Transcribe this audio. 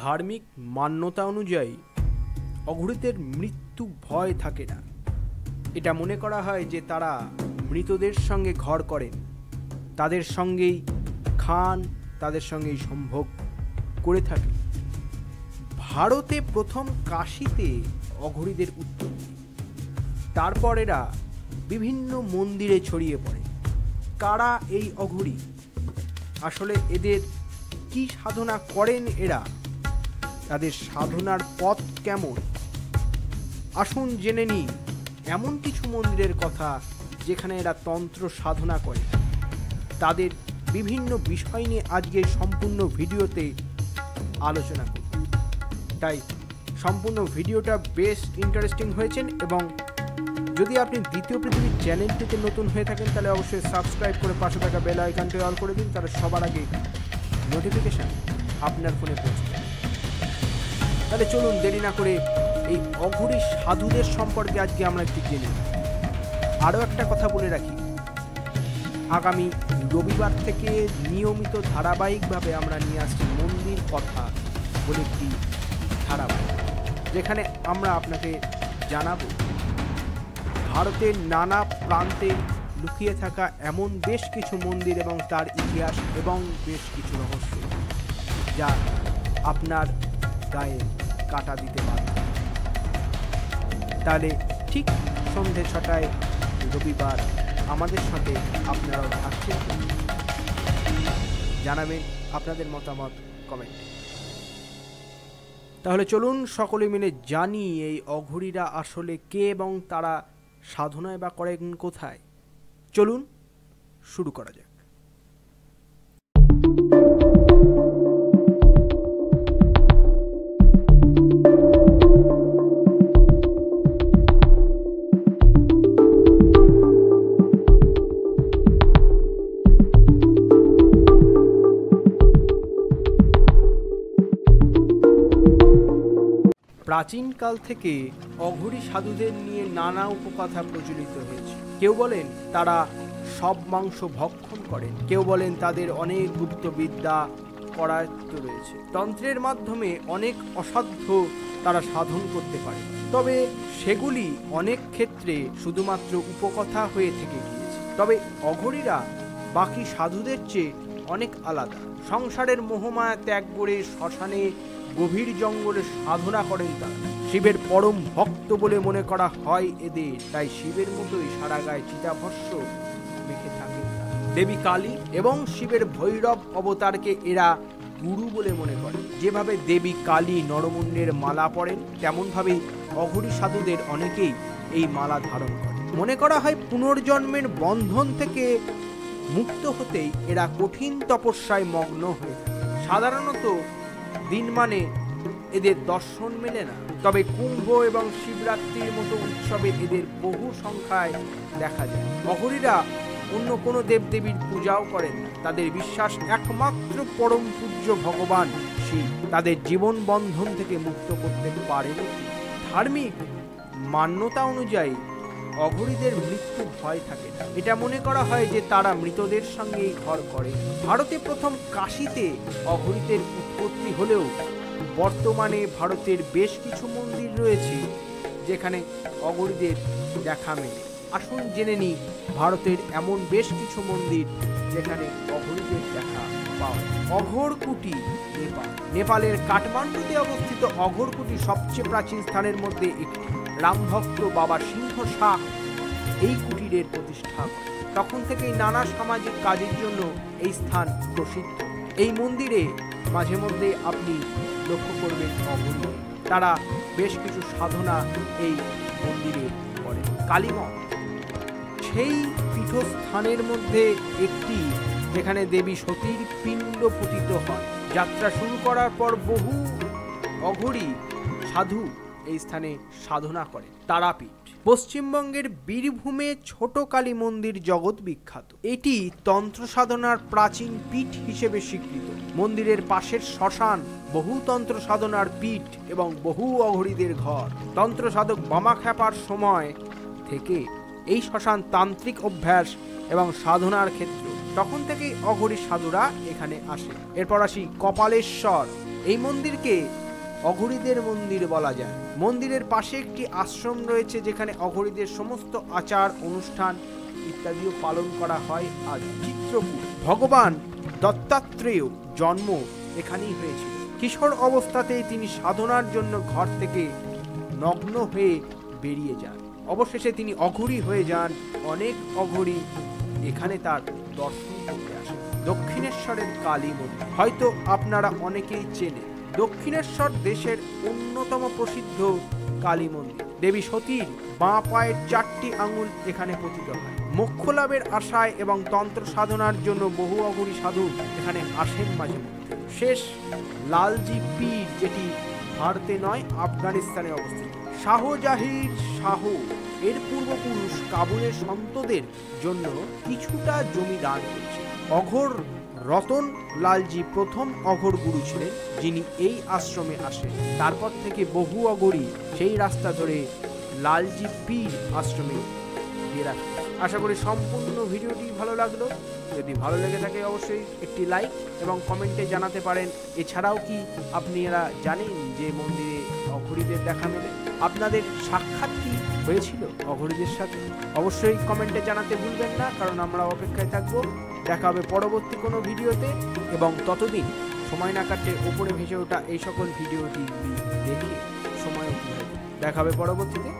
ধার্মিক মান্যতা অনুযায়ী অঘরীদের মৃত্যু ভয় থাকে না। এটা মনে করা হয় যে তারা মৃতদের সঙ্গে ঘর করেন, তাদের সঙ্গেই খান, তাদের সঙ্গেই সম্ভোগ করে থাকেন। ভারতে প্রথম কাশীতে অঘরীদের উৎপত্তি, তারপর এরা বিভিন্ন মন্দিরে ছড়িয়ে পড়ে। কারা এই অঘরী? আসলে এদের কি সাধনা করেন এরা? তাদের সাধনার পথ কেমন? আসুন জেনে নিই এমন কিছু মন্দিরের কথা যেখানে এরা তন্ত্র সাধনা করে। তাদের বিভিন্ন বিষয় নিয়ে আজকের সম্পূর্ণ ভিডিওতে আলোচনা করি। তাই সম্পূর্ণ ভিডিওটা বেশ ইন্টারেস্টিং হয়েছেন, এবং যদি আপনি দ্বিতীয় পৃথিবীর চ্যানেলটিতে নতুন হয়ে থাকেন তাহলে অবশ্যই সাবস্ক্রাইব করে পাশে থাকা বেল আইকনটি অল করে দিন, তাহলে সবার আগে নোটিফিকেশন আপনার ফোনে পৌঁছবে। তাহলে চলুন দেরি না করে এই অঘরী সাধুদের সম্পর্কে আজকে আমরা একটু জেনে নিই। আরও একটা কথা বলে রাখি, আগামী রবিবার থেকে নিয়মিত ধারাবাহিকভাবে আমরা নিয়ে আসছি মন্দির কথা বলে একটি ধারাবাহিক, যেখানে আমরা আপনাকে জানাবো ভারতের নানা প্রান্তে লুকিয়ে থাকা এমন বেশ কিছু মন্দির এবং তার ইতিহাস এবং বেশ কিছু রহস্য যা আপনার গায়ে কাটা দিতে পারে। তাহলে ঠিক সন্ধ্যে 6টায় রবিবার আমাদের সাথে আপনারাও থাকছেন। জানাবেন আপনাদের মতামত কমেন্টে। তাহলে চলুন সকলে মিলে জানি এই অঘরীরা আসলে কে এবং তারা সাধনায় বা করেন কোথায়। চলুন শুরু করা যাক। প্রাচীনকাল থেকে অঘরী সাধুদের নিয়ে নানা উপকথা প্রচলিত হয়েছে। কেউ বলেন তারা সব মাংস ভক্ষণ করেন, কেউ বলেন তাদের অনেক গুপ্ত বিদ্যা করায়ত্ত রয়েছে, তন্ত্রের মাধ্যমে অনেক অসাধ্য তারা সাধন করতে পারে। তবে সেগুলি অনেক ক্ষেত্রে শুধুমাত্র উপকথা হয়ে থেকে গিয়েছে। তবে অঘরীরা বাকি সাধুদের চেয়ে অনেক আলাদা। সংসারের মোহমায়া ত্যাগ করে শ্মশানে গভীর জঙ্গলে সাধনা করেন তারা। শিবের পরম ভক্ত বলে মনে করা হয় এদের, তাই শিবের মতোই সারা গায়ে চিতাভস্ম মেখে থাকেন। দেবী কালী এবং শিবের ভৈরব অবতারকে এরা গুরু বলে মনে করে। যেভাবে দেবী কালী নরমুণ্ডের মালা পরেন, তেমনভাবেই অঘরী সাধুদের অনেকেই এই মালা ধারণ করে। মনে করা হয় পুনর্জন্মের বন্ধন থেকে মুক্ত হতেই এরা কঠিন তপস্যায় মগ্ন হয়ে থাকে। সাধারণত দিন মানে এদের দর্শন মেলে না, তবে কুম্ভ এবং শিবরাত্রির মতো উৎসবে এদের বহু সংখ্যায় দেখা যায়। অঘরীরা অন্য কোনো দেবদেবীর পূজাও করেন না। তাদের বিশ্বাস একমাত্র পরম পূজ্য ভগবান শিব তাদের জীবন বন্ধন থেকে মুক্ত করতে পারেন। ধার্মিক মান্যতা অনুযায়ী অঘরীদের মৃত্যু ভয় থাকে না। এটা মনে করা হয় যে তারা মৃতদের সঙ্গেই ঘর করে। ভারতে প্রথম কাশীতে অঘরীদের উৎপত্তি হলেও বর্তমানে ভারতের বেশ কিছু মন্দির রয়েছে যেখানে অঘরীদের দেখা মেলে। আসুন জেনে নিই ভারতের এমন বেশ কিছু মন্দির যেখানে অঘরীদের দেখা পাওয়া। অঘরকুটি নেপাল। নেপালের কাঠমান্ডুতে অবস্থিত অঘরকুটি সবচেয়ে প্রাচীন স্থানের মধ্যে একটি। রামভক্ত বাবা সিংহ শাহ এই কুটিরের প্রতিষ্ঠা করেন। তখন থেকেই নানা সামাজিক কাজের জন্য এই স্থান প্রসিদ্ধ। এই মন্দিরে মাঝে মধ্যে আপনি লক্ষ্য করবেন অঘরী, তারা বেশ কিছু সাধনা এই মন্দিরে করেন। কালীমঠ সেই পীঠস্থানের মধ্যে একটি, যেখানে দেবী সতীর পিণ্ড পতিত হয়। যাত্রা শুরু করার পর বহু অঘরী সাধু এই স্থানে সাধনা করে। তারাপীঠ পশ্চিমবঙ্গের বীরভূমে ছোট কালী মন্দির জগৎ বিখ্যাত। এটি তন্ত্র সাধনার প্রাচীন পীঠ হিসেবে স্বীকৃত। মন্দিরের পাশের শ্মশান বহু তন্ত্র সাধনার পীঠ এবং বহু অঘরীদের ঘর। তন্ত্র সাধক বামাখ্যাপার সময় থেকে এই শ্মশান তান্ত্রিক অভ্যাস এবং সাধনার ক্ষেত্র। তখন থেকেই অঘরী সাধুরা এখানে আসে। এরপর আসি কপালেশ্বর। এই মন্দিরকে অঘরীদের মন্দির বলা যায়। মন্দিরের পাশে একটি আশ্রম রয়েছে যেখানে অঘরীদের সমস্ত আচার অনুষ্ঠান ইত্যাদিও পালন করা হয়। আর চিত্রকূট, ভগবান দত্তাত্রেয় জন্ম এখানেই হয়েছিল। কিশোর অবস্থাতেই তিনি সাধনার জন্য ঘর থেকে নগ্ন হয়ে বেরিয়ে যান। অবশেষে তিনি অঘরী হয়ে যান। অনেক অঘরী এখানে তার দর্শন করতে আসে। দক্ষিণেশ্বরের কালী মন্দির হয়তো আপনারা অনেকেই চেনেন। দক্ষিণেশ্বর দেশের অন্যতম প্রসিদ্ধ কালী মন্দির। দেবী সতীর বাঁ পায়ের 4টি আঙুল এখানে পতিত হয়। মোক্ষ লাভের আশায় এবং তন্ত্র সাধনার জন্য বহু অঘরী সাধু এখানে আসেন মাঝে মধ্যে। শেষ লালজি পীর, যেটি ভারতে নয় আফগানিস্তানে অবস্থিত। শাহজাহির শাহ এর পূর্বপুরুষ কাবুলের সন্তদের জন্য কিছুটা জমি দান করেছে। অঘোর রতন লালজি প্রথম অঘোর গুরু ছিলেন যিনি এই আশ্রমে আসেন। তারপর থেকে বহু অঘরী সেই রাস্তা ধরে লালজি পীর আশ্রমে গিয়ে। আশা করি সম্পূর্ণ ভিডিওটি ভালো লাগলো। যদি ভালো লেগে থাকে অবশ্যই একটি লাইক এবং কমেন্টে জানাতে পারেন। এছাড়াও কি আপনারা জানেন যে মন্দিরে অঘরীদের দেখা মেলে? আপনাদের সাক্ষাৎ কি হয়েছিল অঘরীদের সাথে? অবশ্যই কমেন্টে জানাতে ভুলবেন না, কারণ আমরা অপেক্ষায় থাকবো। দেখা হবে পরবর্তী কোনো ভিডিওতে, এবং ততদিন সময় না কাটে ওপরে ভেসে ওঠা এই সকল ভিডিওটি দেখে সময় অতিবাহিত। দেখা হবে পরবর্তীতে।